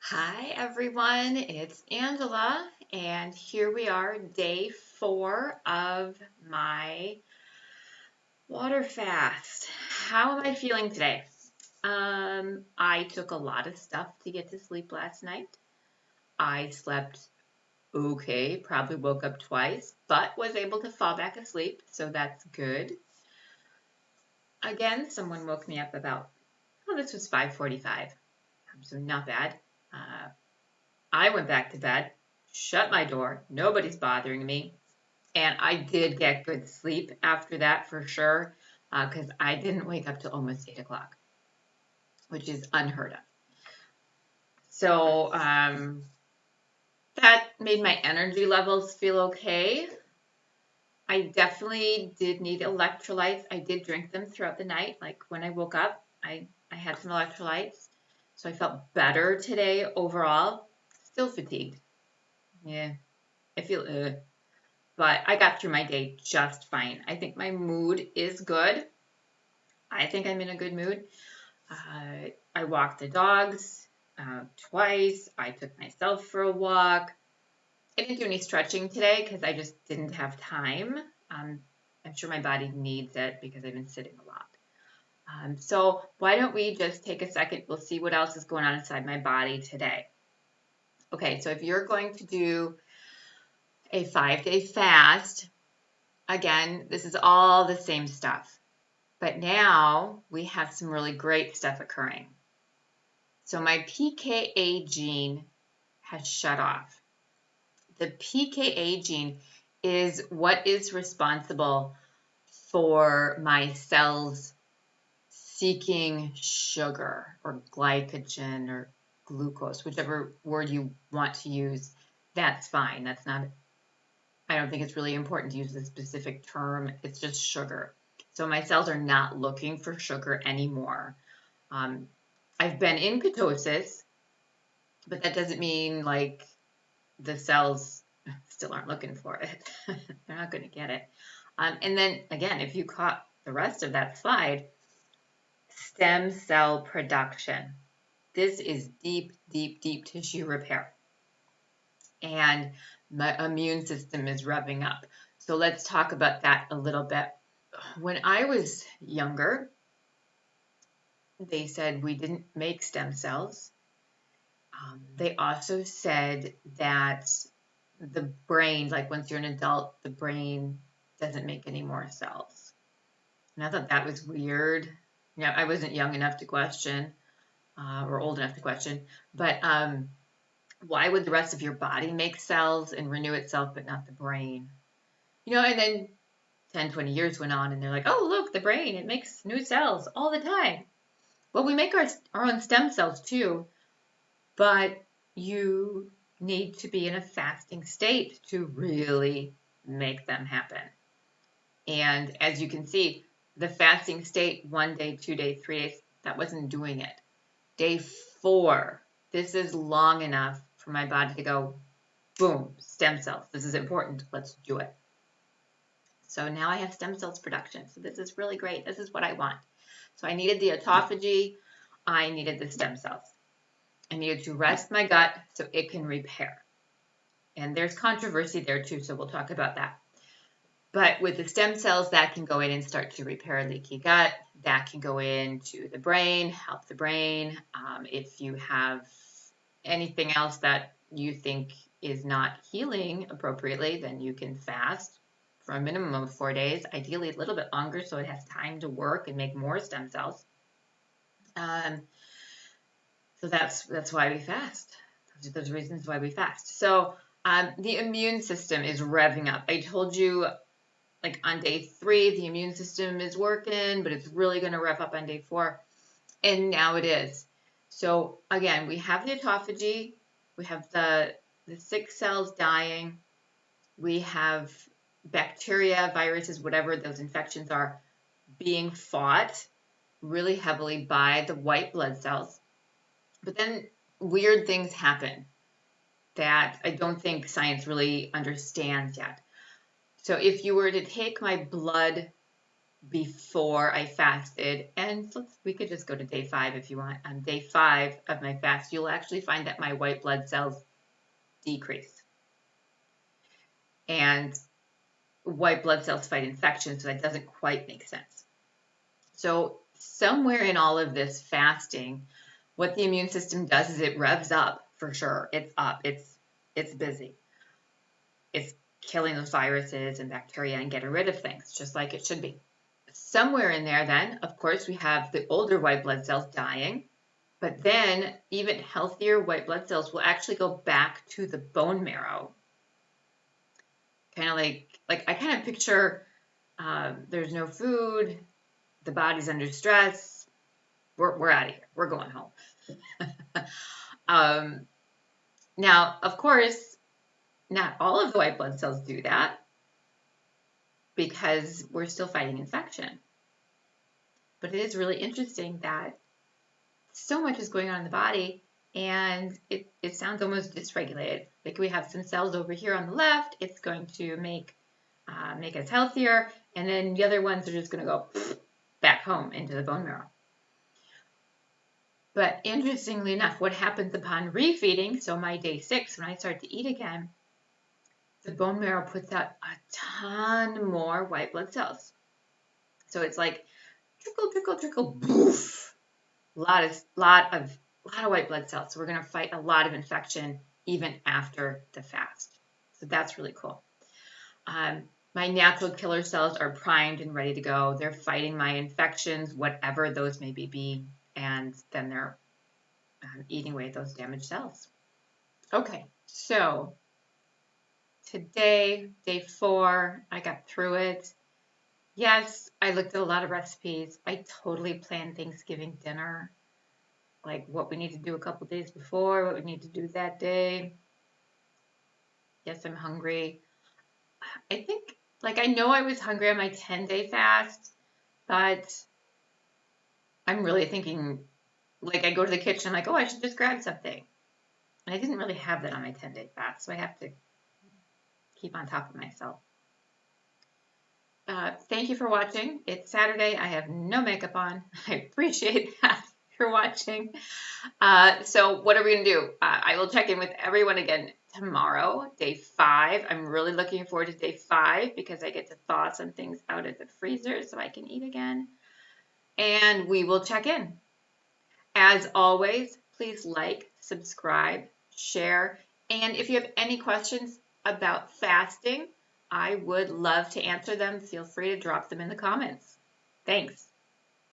Hi everyone, it's Angela, and here we are, day 4 of my water fast. How am I feeling today? I took a lot of stuff to get to sleep last night. I slept okay, probably woke up twice, but was able to fall back asleep, so that's good. Again, someone woke me up about, this was 5:45, so not bad. Uh, I went back to bed, shut my door, nobody's bothering me, and I did get good sleep after that for sure, because I didn't wake up till almost 8 o'clock, which is unheard of. So that made my energy levels feel okay. I definitely did need electrolytes. I did drink them throughout the night. Like when I woke up, I had some electrolytes. So I felt better today overall. Still fatigued. Yeah, I feel but I got through my day just fine. I think my mood is good. I think I'm in a good mood. I walked the dogs twice. I took myself for a walk. I didn't do any stretching today because I just didn't have time. I'm sure my body needs it because I've been sitting a lot. So why don't we just take a second? We'll see what else is going on inside my body today. Okay, so if you're going to do a 5-day fast, again, this is all the same stuff. But now we have some really great stuff occurring. So my PKA gene has shut off. The PKA gene is what is responsible for my cells seeking sugar or glycogen or glucose, whichever word you want to use. That's fine. That's not, I don't think it's really important to use a specific term. It's just sugar. So my cells are not looking for sugar anymore. I've been in ketosis, but that doesn't mean like the cells still aren't looking for it. They're not going to get it. And then again, if you caught the rest of that slide, stem cell production. This is deep, deep, deep tissue repair. And my immune system is revving up. So let's talk about that a little bit. When I was younger, they said we didn't make stem cells. They also said that the brain, like once you're an adult, the brain doesn't make any more cells. And I thought that was weird. I wasn't young enough to question or old enough to question, but why would the rest of your body make cells and renew itself, but not the brain? And then 10, 20 years went on and they're like, oh, look, the brain, it makes new cells all the time. Well, we make our own stem cells too, but you need to be in a fasting state to really make them happen. And as you can see, the fasting state, 1 day, 2 day, 3 days, that wasn't doing it. Day 4, this is long enough for my body to go, boom, stem cells. This is important. Let's do it. So now I have stem cells production. So this is really great. This is what I want. So I needed the autophagy. I needed the stem cells. I needed to rest my gut so it can repair. And there's controversy there too, so we'll talk about that. But with the stem cells, that can go in and start to repair leaky gut. That can go into the brain, help the brain. If you have anything else that you think is not healing appropriately, then you can fast for a minimum of 4 days, ideally a little bit longer so it has time to work and make more stem cells. So that's why we fast. Those are reasons why we fast. So the immune system is revving up. I told you, like on day 3, the immune system is working, but it's really going to rev up on day 4. And now it is. So again, we have the autophagy. We have the sick cells dying. We have bacteria, viruses, whatever those infections are, being fought really heavily by the white blood cells. But then weird things happen that I don't think science really understands yet. So if you were to take my blood before I fasted. And we could just go to day 5 if you want. On day 5 of my fast, you'll actually find that my white blood cells decrease. And white blood cells fight infection, so that doesn't quite make sense. So somewhere in all of this fasting, what the immune system does is it revs up for sure. It's up. It's busy. It's killing those viruses and bacteria and getting rid of things, just like it should be. Somewhere in there then, of course, we have the older white blood cells dying, but then even healthier white blood cells will actually go back to the bone marrow. Kind of like I kind of picture there's no food, the body's under stress, we're out of here, we're going home. Now, of course, not all of the white blood cells do that because we're still fighting infection. But it is really interesting that so much is going on in the body and it sounds almost dysregulated. Like we have some cells over here on the left, it's going to make us healthier, and then the other ones are just going to go back home into the bone marrow. But interestingly enough, what happens upon refeeding, so my day 6, when I start to eat again, the bone marrow puts out a ton more white blood cells. So it's like trickle, trickle, trickle, boof. A lot of white blood cells. So we're going to fight a lot of infection even after the fast. So that's really cool. My natural killer cells are primed and ready to go. They're fighting my infections, whatever those may be, and then they're eating away those damaged cells. Okay, so today, day 4, I got through it. Yes, I looked at a lot of recipes. I totally planned Thanksgiving dinner, like what we need to do a couple days before, what we need to do that day. Yes, I'm hungry. I think, I know I was hungry on my 10-day fast, but I'm really thinking, I go to the kitchen, I'm like, oh, I should just grab something. And I didn't really have that on my 10-day fast, so I have to keep on top of myself. Thank you for watching. It's Saturday. I have no makeup on. I appreciate that for watching. So what are we going to do? I will check in with everyone again tomorrow, day 5. I'm really looking forward to day 5 because I get to thaw some things out of the freezer so I can eat again. And we will check in. As always, please like, subscribe, share, and if you have any questions about fasting, I would love to answer them. Feel free to drop them in the comments. Thanks.